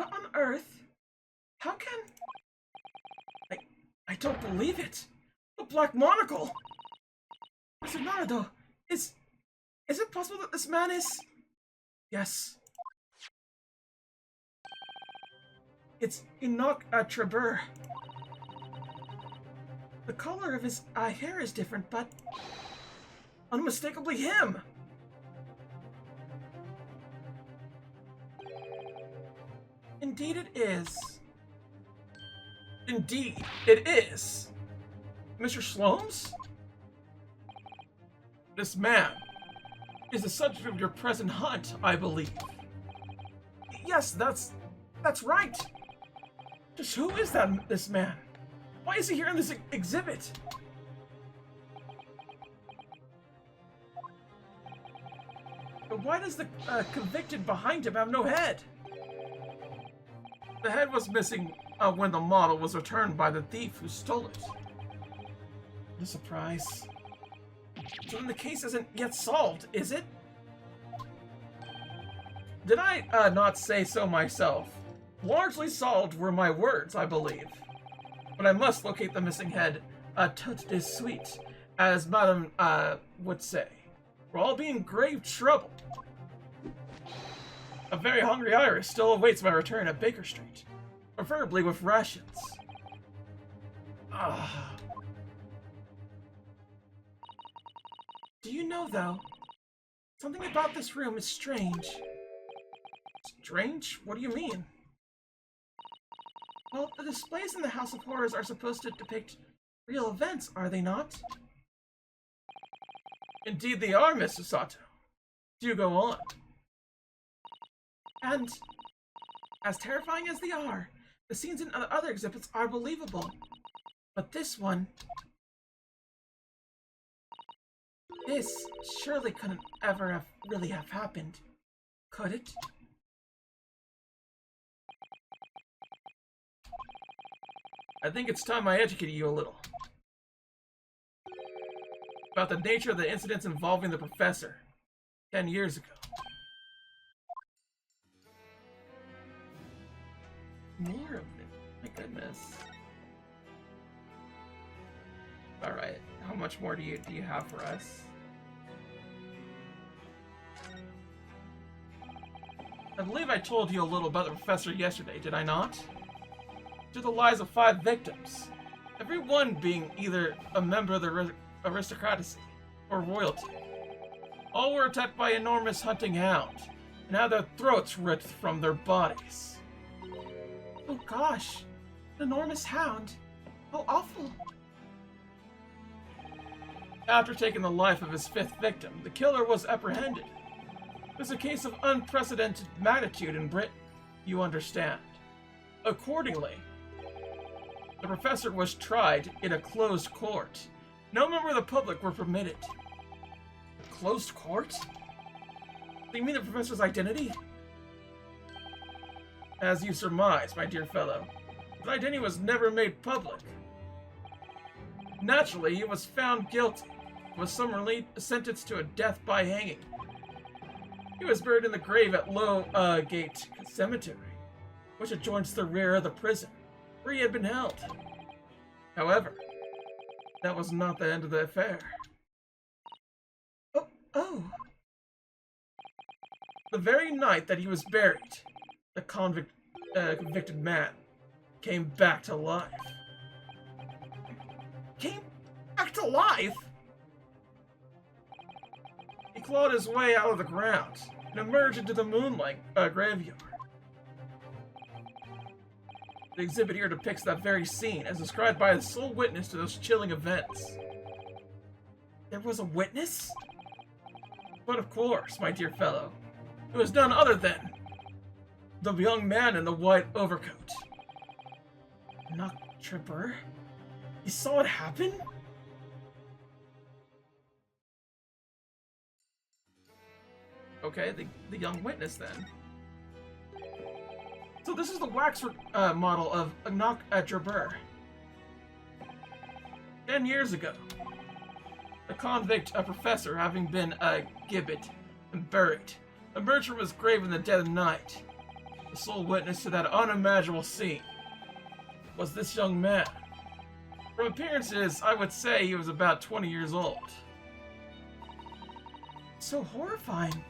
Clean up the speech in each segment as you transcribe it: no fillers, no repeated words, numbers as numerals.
What on earth? How can... I don't believe it. The Black Monocle! Mr. Naruto, is it possible that this man is... Yes. It's Enoch Trebber. The color of his hair is different, but unmistakably him. Indeed it is. Indeed it is. Mr. Sloams? This man is the subject of your present hunt, I believe. Yes, that's right. Just who is this man? Why is he here in this exhibit? But why does the convicted behind him have no head? The head was missing when the model was returned by the thief who stole it. What a surprise. So then the case isn't yet solved, is it? Did I not say so myself? Largely solved were my words, I believe. But I must locate the missing head tout de suite, as Madame would say. We'll all be in grave trouble. A very hungry iris still awaits my return at Baker Street, preferably with rations. Ah. Do you know, though, something about this room is strange. Strange? What do you mean? Well, the displays in the House of Horrors are supposed to depict real events, are they not? Indeed they are, Mr. Sato. Do go on. And, as terrifying as they are, the scenes in other exhibits are believable. But this one... This surely couldn't ever really have happened, could it? I think it's time I educated you a little. About the nature of the incidents involving the professor 10 years ago. More of it. My goodness. Alright, how much more do you have for us? I believe I told you a little about the professor yesterday, did I not? To the lives of 5 victims, every one being either a member of the aristocracy or royalty. All were attacked by an enormous hunting hound, and had their throats ripped from their bodies. Oh gosh, an enormous hound. How awful. After taking the life of his 5th victim, the killer was apprehended. It was a case of unprecedented magnitude in Britain, you understand. Accordingly, the professor was tried in a closed court. No member of the public were permitted. A closed court? Do you mean the professor's identity? As you surmise, my dear fellow, his identity was never made public. Naturally, he was found guilty, was summarily sentenced to a death by hanging. He was buried in the grave at Low Gate Cemetery, which adjoins the rear of the prison, where he had been held. However, that was not the end of the affair. Oh. The very night that he was buried, the convicted man came back to life. Came back to life? He clawed his way out of the ground and emerged into the moonlight graveyard. The exhibit here depicts that very scene as described by the sole witness to those chilling events. There was a witness? But of course, my dear fellow, it was none other than the young man in the white overcoat. Not Tripper? You saw it happen? Okay, the young witness then. So this is the wax model of Enoch Drebbers. 10 years ago, a convict, a professor, having been gibbet and buried, emerged from his grave in the dead of night. The sole witness to that unimaginable scene was this young man. From appearances, I would say he was about 20 years old. So horrifying.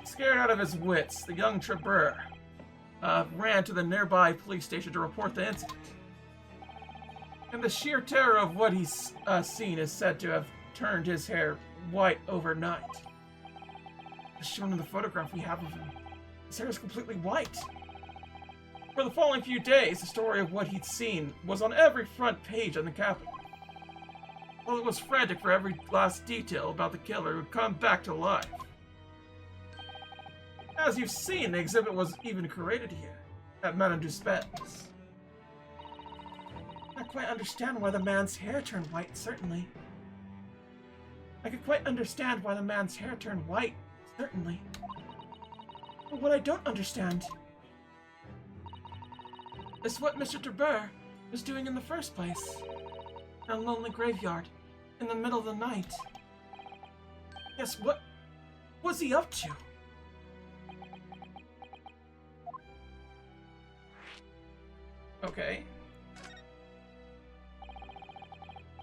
Scared out of his wits, the young Drebbers ran to the nearby police station to report the incident. And the sheer terror of what he's seen is said to have turned his hair white overnight. As shown in the photograph we have of him, his hair is completely white. For the following few days, the story of what he'd seen was on every front page on the Capitol. Well, it was frantic for every last detail about the killer who'd come back to life. As you've seen, the exhibit was even curated here, at Madame Duspet's. I quite understand why the man's hair turned white, certainly. I could quite understand why the man's hair turned white, certainly. But what I don't understand is what Mr. Drebbers was doing in the first place. In a lonely graveyard, in the middle of the night. Yes, what was he up to? Okay.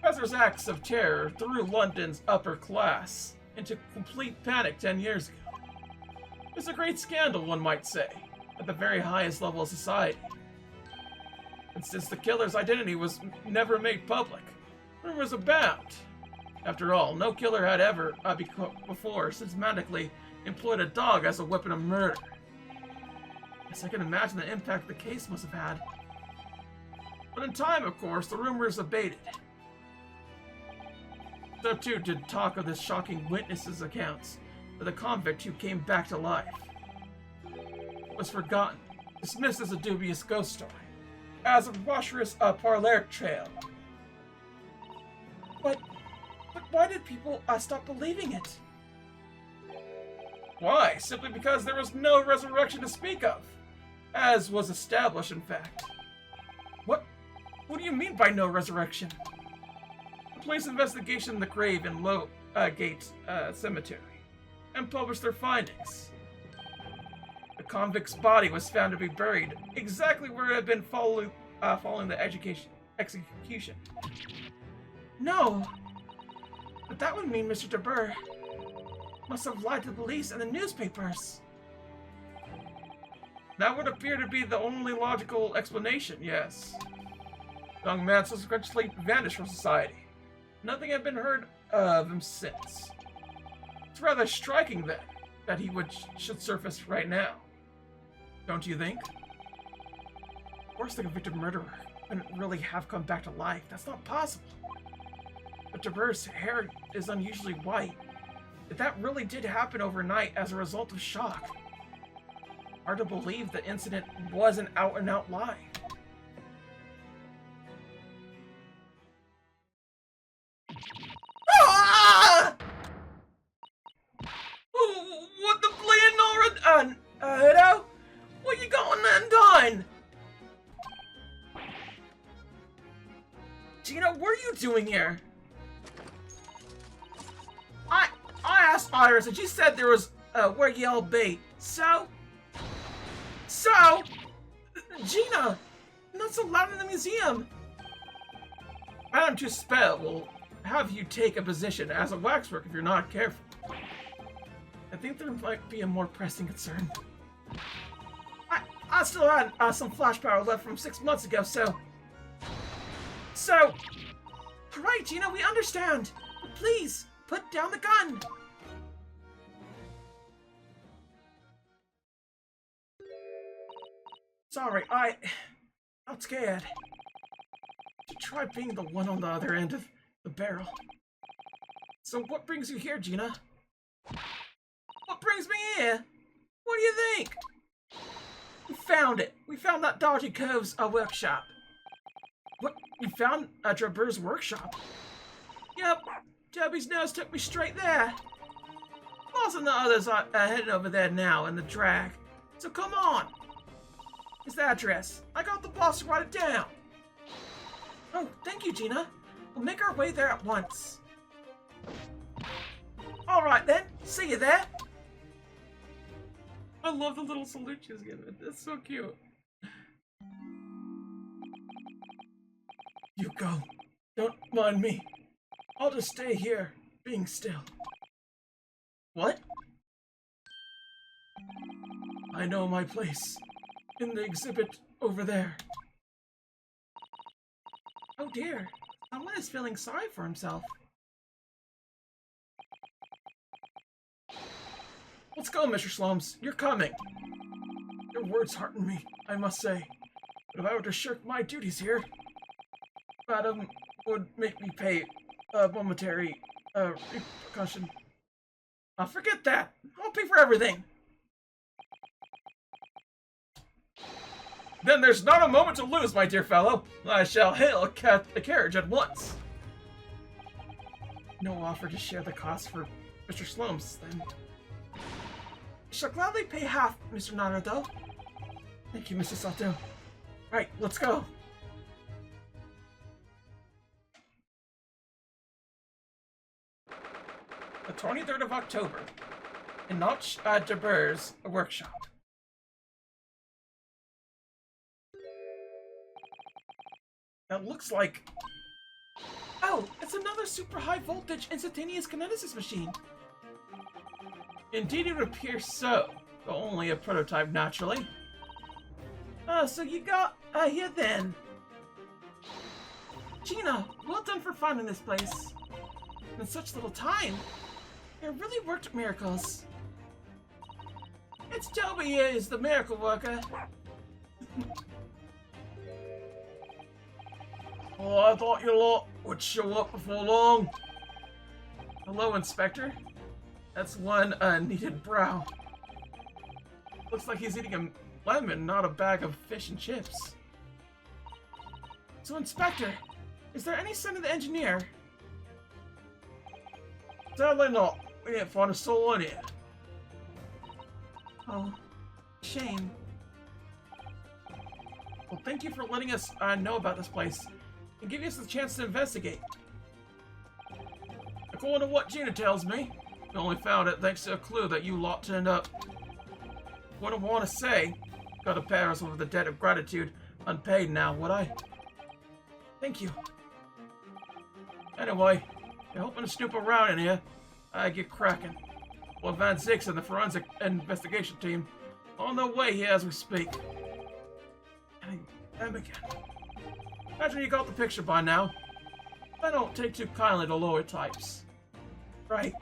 Professor's acts of terror threw London's upper class into complete panic 10 years ago. It was a great scandal, one might say, at the very highest level of society. And since the killer's identity was never made public, rumors abound. After all, no killer had ever before systematically employed a dog as a weapon of murder. Yes, I can imagine the impact the case must have had. But in time, of course, the rumors abated. So too did talk of the shocking witnesses' accounts of the convict who came back to life. It was forgotten, dismissed as a dubious ghost story, as a preposterous parlor tale. But why did people stop believing it? Why? Simply because there was no resurrection to speak of, as was established, in fact. What do you mean by no resurrection? The police investigation the grave in Lowgate Cemetery and published their findings. The convict's body was found to be buried exactly where it had been following the execution. No! But that would mean Mr. Drebbers must have lied to the police and the newspapers. That would appear to be the only logical explanation, yes. The young man subsequently vanished from society. Nothing had been heard of him since. It's rather striking, then, that he should surface right now. Don't you think? Of course the convicted murderer couldn't really have come back to life. That's not possible. But Drebbers' hair is unusually white. If that really did happen overnight as a result of shock, hard to believe the incident was an out-and-out lie. What the bleeding Edo? What you got on that done? Gina, what are you doing here? I asked Iris and she said there was where y'all be. So, Gina, not so loud in the museum. Madame Tuspel will have you take a position as a waxwork if you're not careful. I think there might be a more pressing concern. I still had some flash power left from 6 months ago, so... Alright, Gina, we understand. But please, put down the gun. Sorry, I'm not scared. You try being the one on the other end of the barrel. So what brings you here, Gina? What brings me here? What do you think? We found it. We found that dodgy cove's workshop. What? You found Drebbers' workshop? Yep. Debbie's nose took me straight there. Boss and the others are heading over there now in the drag. So come on. It's the address. I got the boss to write it down. Oh, thank you, Gina. We'll make our way there at once. Alright then. See you there. I love the little salute she's giving. It's so cute. You go. Don't mind me. I'll just stay here, being still. What? I know my place. In the exhibit over there. Oh dear. Someone is feeling sorry for himself. Let's go, Mr. Slums. You're coming. Your words hearten me, I must say. But if I were to shirk my duties here, Madam would make me pay a momentary repercussion. Forget that. I'll pay for everything. Then there's not a moment to lose, my dear fellow. I shall hail a carriage at once. No offer to share the cost for Mr. Slums, then. I shall gladly pay half, Mr. Nana, though. Thank you, Mr. Sato. Right, let's go. The 23rd of October, in Notch Drebbers workshop. That looks like... Oh, it's another super high voltage instantaneous kineticist machine. Indeed, it would appear so, though only a prototype, naturally. So you got here then. Gina, well done for finding this place. In such little time. You really worked miracles. It's Toby here is the miracle worker. Oh, I thought you lot would show up before long. Hello, Inspector. That's one knitted brow. Looks like he's eating a lemon, not a bag of fish and chips. So, Inspector, is there any sign of the engineer? Sadly not. We didn't find a soul in here. Oh, shame. Well, thank you for letting us know about this place and giving us the chance to investigate. According to what Gina tells me, we only found it thanks to a clue that you lot turned up. Wouldn't want to say, gotta pay us with a debt of gratitude unpaid now, would I? Thank you. Anyway, you're hoping to snoop around in here. I get cracking. Well, Van Zix and the forensic investigation team on their way here as we speak. And them again. Imagine you got the picture by now. I don't take too kindly to lower types. Right.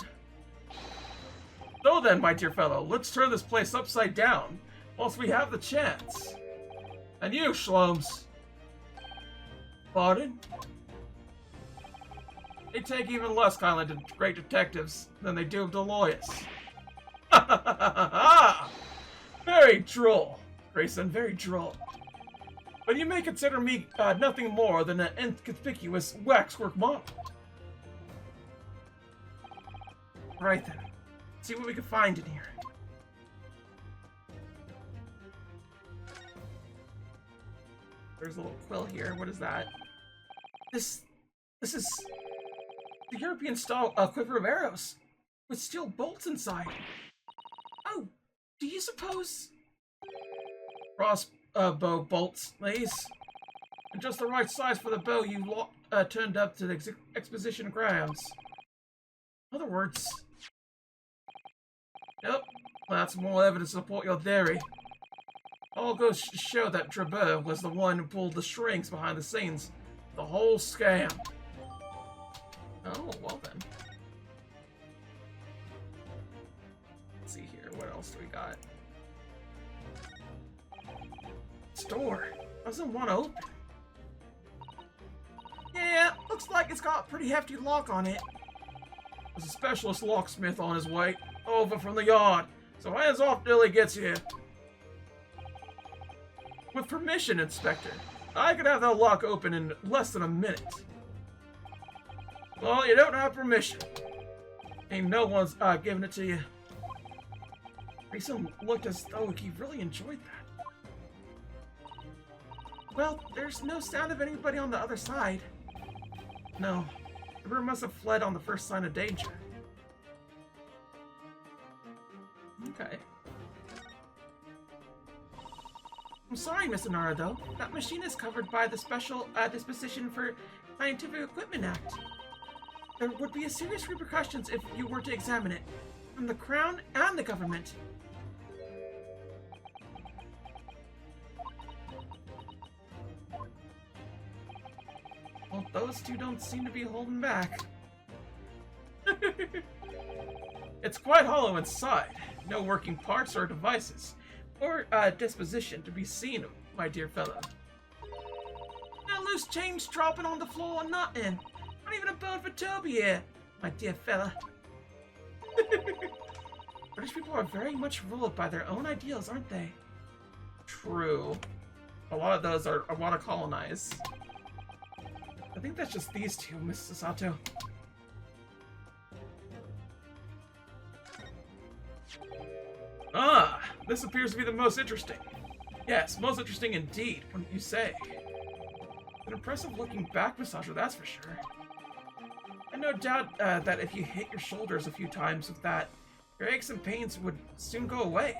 So then, my dear fellow, let's turn this place upside down whilst we have the chance. And you, Shlums. Pardon? They take even less kindly to great detectives than they do to lawyers. Ha ha ha ha ha! Very droll, Grayson, very droll. But you may consider me nothing more than an inconspicuous waxwork model. Right then, see what we can find in here. There's a little quill here. What is that? This is the European-style quiver of arrows with steel bolts inside. Oh, do you suppose? Crossbow bolts, please. And just the right size for the bow you turned up to the exposition grounds. In other words... Yep, that's more evidence to support your theory. All goes to show that Drebbers was the one who pulled the strings behind the scenes. The whole scam. Oh, well then. Let's see here, what else do we got? Store. Doesn't want to open. Yeah, looks like it's got a pretty hefty lock on it. There's a specialist locksmith on his way over from the yard, so hands off till he gets here. With permission, Inspector, I could have that lock open in less than a minute. Well, you don't have permission. Ain't no one's giving it to you. Grayson looked as though he really enjoyed that. Well, there's no sound of anybody on the other side. No, the bird must have fled on the first sign of danger. Okay. I'm sorry, Mr. Naruto. That machine is covered by the Special Disposition for Scientific Equipment Act. There would be serious repercussions if you were to examine it, from the Crown and the government. Well, those two don't seem to be holding back. It's quite hollow inside. No working parts or devices, or disposition to be seen, my dear fellow. No loose change dropping on the floor or nothing. Not even a bone for Toby here, my dear fella. British people are very much ruled by their own ideals, aren't they? True. A lot of those are want to colonize. I think that's just these two, Mrs. Sato. Ah, this appears to be the most interesting. Yes, most interesting indeed, wouldn't you say? An impressive looking back massager, that's for sure. And no doubt that if you hit your shoulders a few times with that, your aches and pains would soon go away.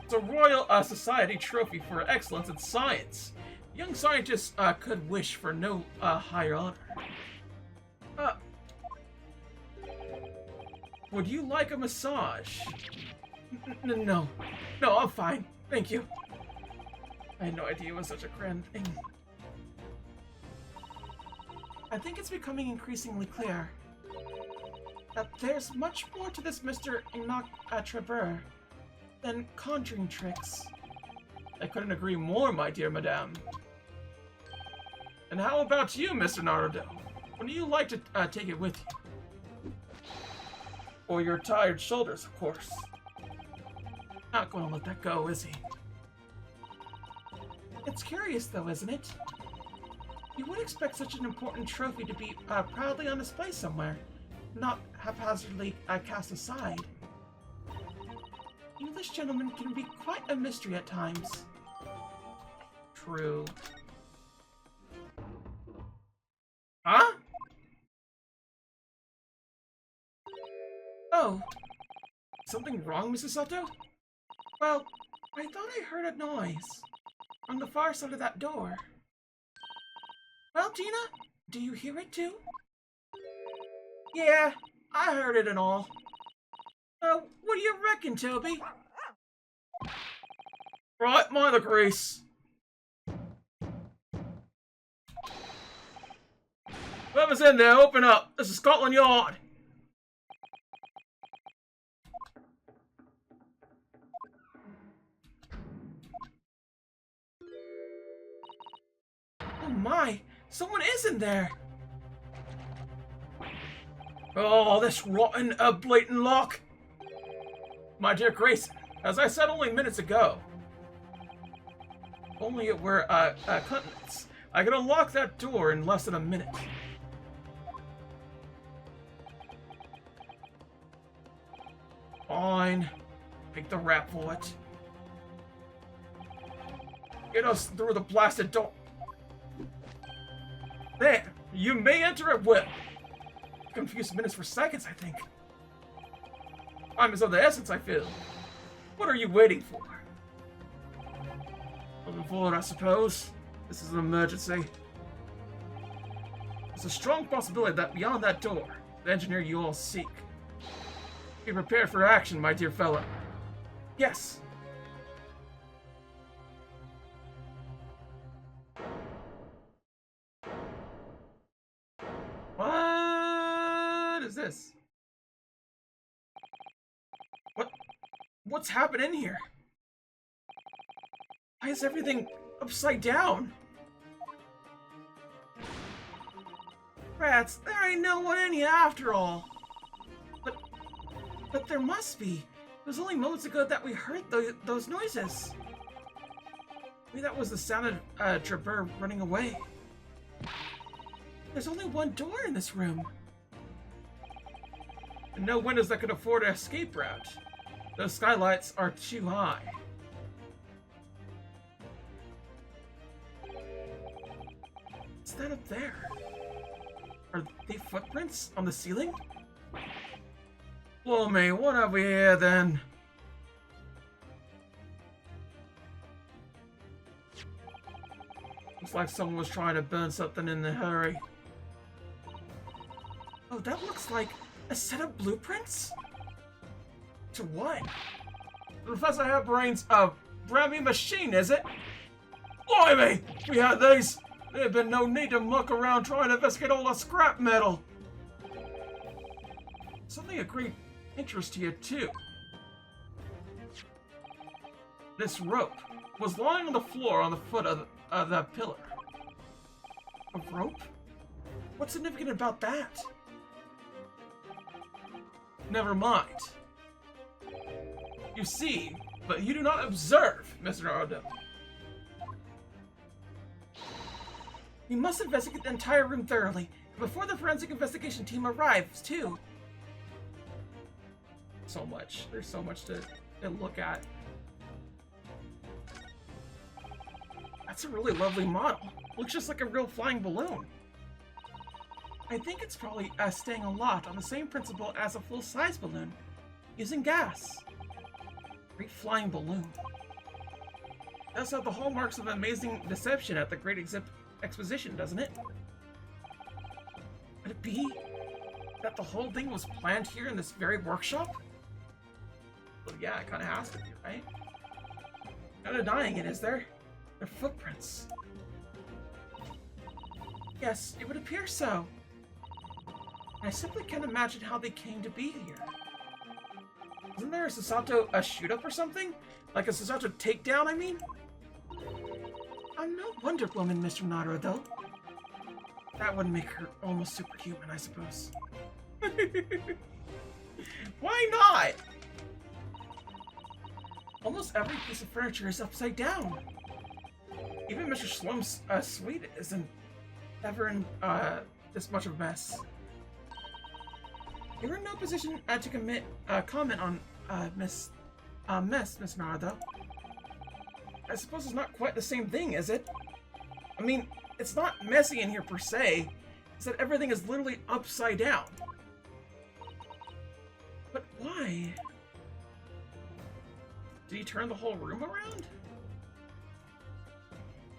It's a Royal Society trophy for excellence in science. Young scientists could wish for no higher honor. Would you like a massage? No, I'm fine. Thank you. I had no idea it was such a grand thing. I think it's becoming increasingly clear that there's much more to this Mr. Drebbers than conjuring tricks. I couldn't agree more, my dear madame. And how about you, Mr. Naruto? Would you like to take it with you? Or your tired shoulders, of course. Not going to let that go, is he? It's curious, though, isn't it? You would expect such an important trophy to be proudly on display somewhere, not haphazardly cast aside. English gentlemen can be quite a mystery at times. True. Huh? Oh. Something wrong, Mrs. Sato? Well, I thought I heard a noise on the far side of that door. Well, Tina, do you hear it too? Yeah, I heard it and all. What do you reckon, Toby? Right, mind the grease. Whoever's in there, open up. This is Scotland Yard. Oh my, someone is in there. Oh, this rotten, blatant lock. My dear Grayson, as I said only minutes ago, only it were, continents, I could unlock that door in less than a minute. Fine. Take the rap for it. Get us through the blasted door. There, you may enter at will. Confused minutes for seconds, I think. Time is of the essence, I feel. What are you waiting for? Looking forward, I suppose. This is an emergency. There's a strong possibility that beyond that door, the engineer you all seek. Be prepared for action, my dear fellow. Yes. What is this? What's happening here? Why is everything upside down? Rats, there ain't no one in here after all. But there must be. It was only moments ago that we heard those noises. Maybe that was the sound of Drebbers running away. There's only one door in this room. And no windows that could afford an escape route. Those skylights are too high. What's that up there? Are they footprints on the ceiling? Blow me, what have we here then? Looks like someone was trying to burn something in a hurry. Oh, that looks like a set of blueprints? To what? Professor Hairbrain's brand new machine, is it? Blimey! We had these! There'd been no need to muck around trying to investigate all the scrap metal. Something of great interest here, too. This rope was lying on the floor on the foot of that pillar. A rope? What's significant about that? Never mind. You see, but you do not observe, Mr. Naruto. We must investigate the entire room thoroughly, before the forensic investigation team arrives, too. So much. There's so much to look at. That's a really lovely model. Looks just like a real flying balloon. I think it's probably staying aloft on the same principle as a full-size balloon, using gas. Great flying balloon. It does have the hallmarks of amazing deception at the Great Exposition, doesn't it? Could it be that the whole thing was planned here in this very workshop? Well, yeah, it kind of has to be, right? No denying it, is there? They're footprints. Yes, it would appear so. I simply can't imagine how they came to be here. Isn't there a Susato shoot-up or something? Like a Susato takedown, I mean? I'm no Wonder Woman, Mr. Naruto. That would make her almost superhuman, I suppose. Why not? Almost every piece of furniture is upside down. Even Mr. Slum's suite isn't ever in this much of a mess. You're in no position to comment on mess, Miss Naruto. I suppose it's not quite the same thing, is it? I mean, it's not messy in here per se. It's that everything is literally upside down. But why? Did he turn the whole room around?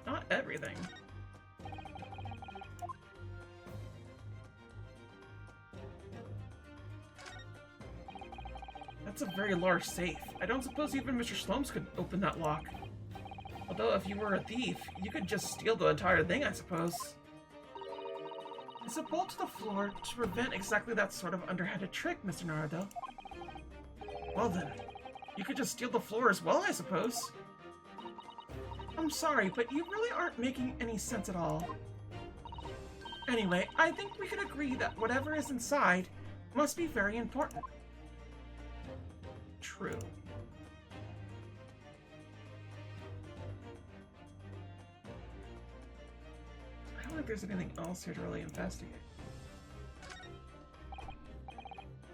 Not everything. That's a very large safe. I don't suppose even Mr. Slums could open that lock. Although if you were a thief, you could just steal the entire thing, I suppose. It's a bolt to the floor to prevent exactly that sort of underhanded trick, Mr. Naruto. Well then, you could just steal the floor as well, I suppose. I'm sorry, but you really aren't making any sense at all. Anyway, I think we could agree that whatever is inside must be very important. True. I don't think there's anything else here to really investigate.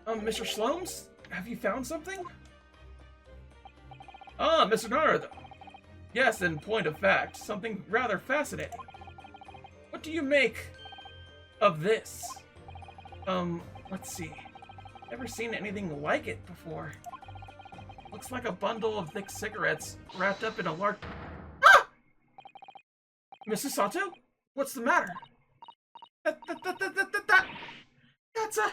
Mr. Shlomes? Have you found something? Ah, Mr. Naruto. Yes, in point of fact, something rather fascinating. What do you make of this? Let's see. Never seen anything like it before. Looks like a bundle of thick cigarettes wrapped up in a large... Ah! Mrs. Sato? What's the matter? That's a...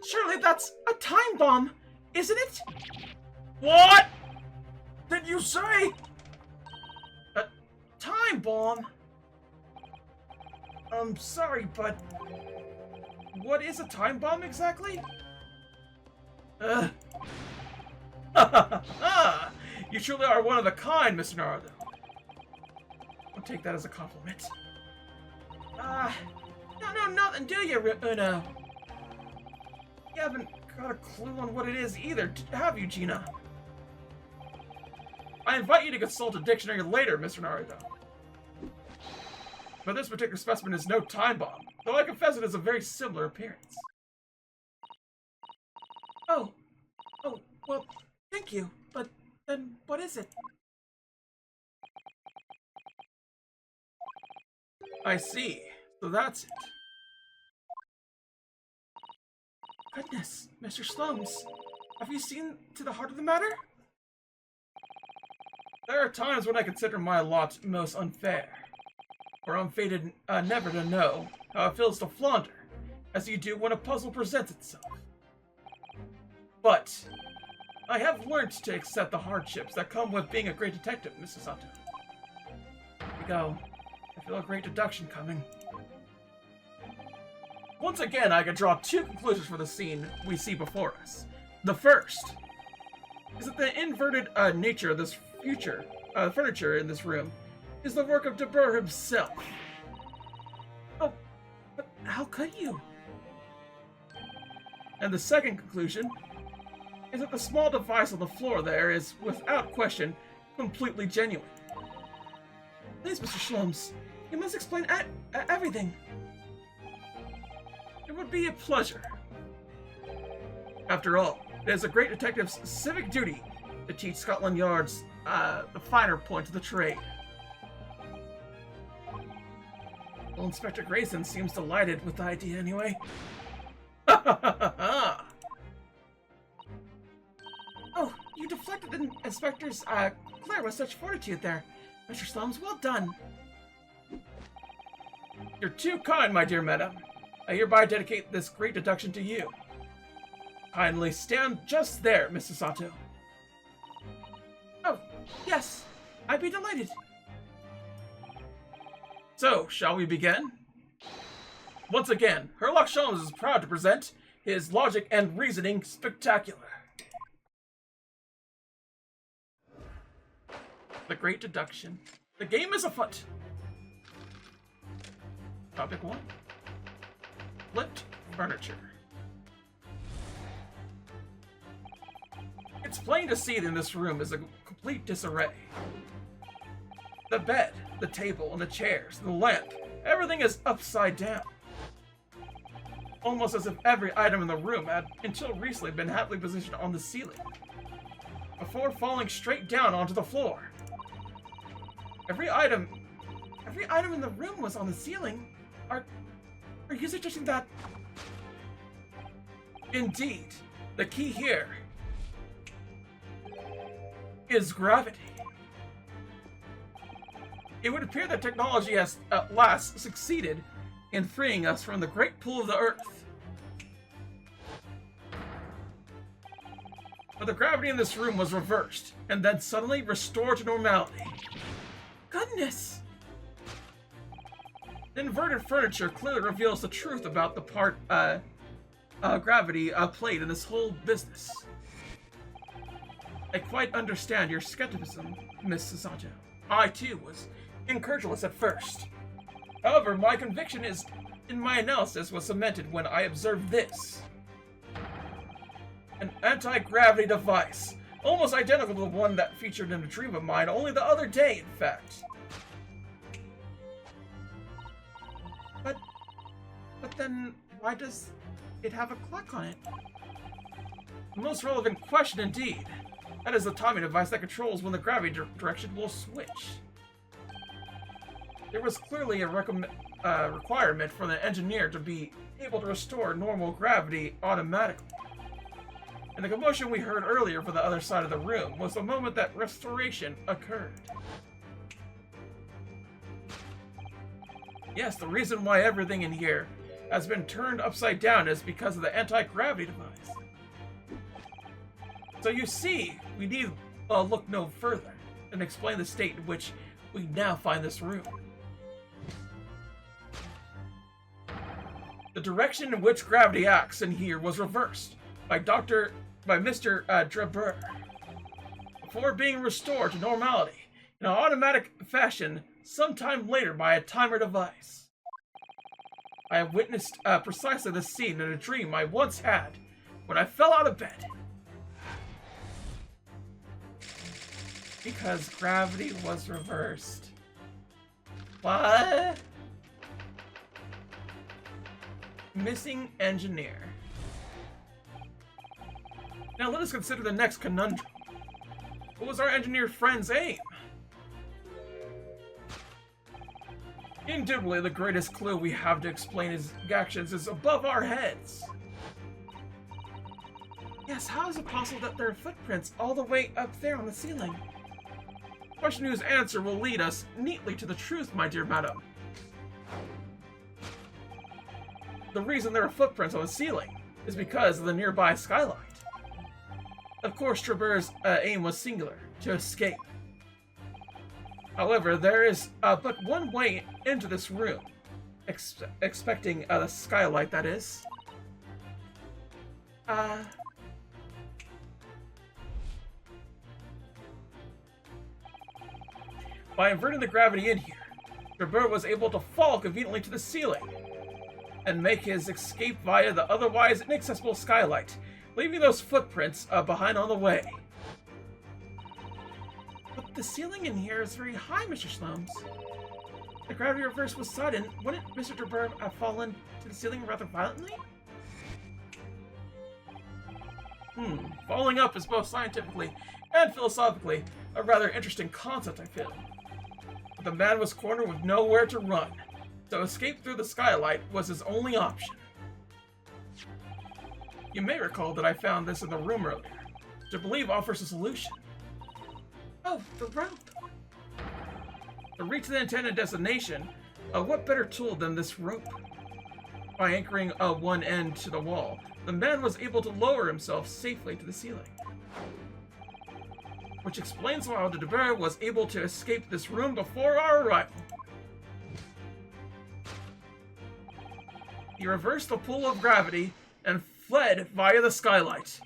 Surely that's a time bomb, isn't it? What did you say? A time bomb? I'm sorry, but what is a time bomb exactly? You truly are one of a kind, Mr. Naruto. I'll take that as a compliment. No, nothing, do you, Uno? You haven't got a clue on what it is either, have you, Gina? I invite you to consult a dictionary later, Mr. Naruto. But this particular specimen is no time bomb, though I confess it has a very similar appearance. Oh, well, thank you, but then what is it? I see, so that's it. Goodness, Mr. Slomes, have you seen to the heart of the matter? There are times when I consider my lot most unfair. or I'm fated never to know how it feels to flounder, as you do when a puzzle presents itself. But I have learned to accept the hardships that come with being a great detective, Mrs. Sato. Here we go. I feel a great deduction coming. Once again, I can draw two conclusions for the scene we see before us. The first is that the inverted nature of this furniture in this room is the work of Drebbers himself. Oh, but how could you? And the second conclusion is that the small device on the floor there is, without question, completely genuine. Please, Mr. Shlums, you must explain everything. It would be a pleasure. After all, it is a great detective's civic duty to teach Scotland Yard's the finer points of the trade. Well, Inspector Grayson seems delighted with the idea anyway. Oh, you deflected the Inspector's glare with such fortitude there. Mr. Slums, well done. You're too kind, my dear madam. I hereby dedicate this great deduction to you. Kindly stand just there, Mrs. Sato. Oh, yes. I'd be delighted. So, shall we begin? Once again, Sherlock Sholmes is proud to present his logic and reasoning spectacular. The Great Deduction. The game is afoot. Topic 1. Flipped furniture. It's plain to see that in this room is a complete disarray. The bed, the table, and the chairs, the lamp, everything is upside down. Almost as if every item in the room had, until recently, been happily positioned on the ceiling, before falling straight down onto the floor. Every item in the room was on the ceiling. Are you suggesting that? Indeed, the key here is gravity. It would appear that technology has at last succeeded in freeing us from the great pull of the Earth. But the gravity in this room was reversed, and then suddenly restored to normality. Goodness! The inverted furniture clearly reveals the truth about the part gravity played in this whole business. I quite understand your skepticism, Miss Sato. I, too, was incredulous at first. However, my conviction in my analysis was cemented when I observed this. An anti-gravity device, almost identical to the one that featured in a dream of mine only the other day, in fact. But then, why does it have a clock on it? The most relevant question indeed. That is the timing device that controls when the gravity direction will switch. There was clearly a requirement for the engineer to be able to restore normal gravity automatically. And the commotion we heard earlier from the other side of the room was the moment that restoration occurred. Yes, the reason why everything in here has been turned upside down is because of the anti-gravity device. So you see, we need look no further and explain the state in which we now find this room. The direction in which gravity acts in here was reversed by Mr. Drebbers, before being restored to normality in an automatic fashion sometime later by a timer device. I have witnessed precisely the scene in a dream I once had when I fell out of bed. Because gravity was reversed. What? Missing engineer. Now let us consider the next conundrum. What was our engineer friend's aim? Indubitably, the greatest clue we have to explain his actions is above our heads. Yes, how is it possible that there are footprints all the way up there on the ceiling? Question whose answer will lead us neatly to the truth, my dear madam. the reason there are footprints on the ceiling is because of the nearby skylight. Of course, Drebbers' aim was singular, to escape. However, there is but one way into this room, expecting the skylight, that is. By inverting the gravity in here, Drebbers was able to fall conveniently to the ceiling and make his escape via the otherwise inaccessible skylight, leaving those footprints behind on the way. But the ceiling in here is very high, Mr. Slums. The gravity reverse was sudden. Wouldn't Mr. Drebbers have fallen to the ceiling rather violently? Falling up is both scientifically and philosophically a rather interesting concept, I feel. But the man was cornered with nowhere to run, so escape through the skylight was his only option. You may recall that I found this in the room earlier, which I believe offers a solution. Oh, the rope! To reach the intended destination, what better tool than this rope? By anchoring one end to the wall, the man was able to lower himself safely to the ceiling. Which explains why the Drebbers was able to escape this room before our arrival. He reversed the pull of gravity and fled via the skylight.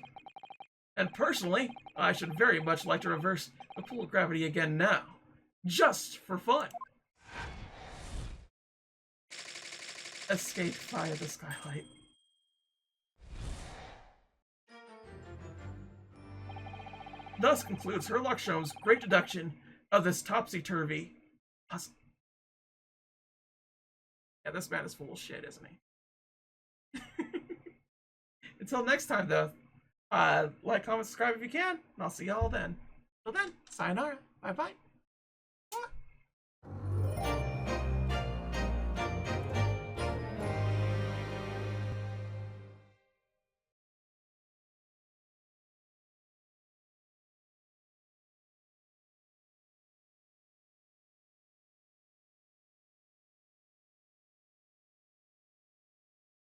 And personally, I should very much like to reverse the pull of gravity again now, just for fun. Escape via the skylight. Thus concludes Herlock Sholmes' great deduction of this topsy-turvy puzzle. Yeah, this man is full of shit, isn't he? Until next time, though, like, comment, subscribe if you can, and I'll see y'all then. Till then, sayonara. Bye-bye.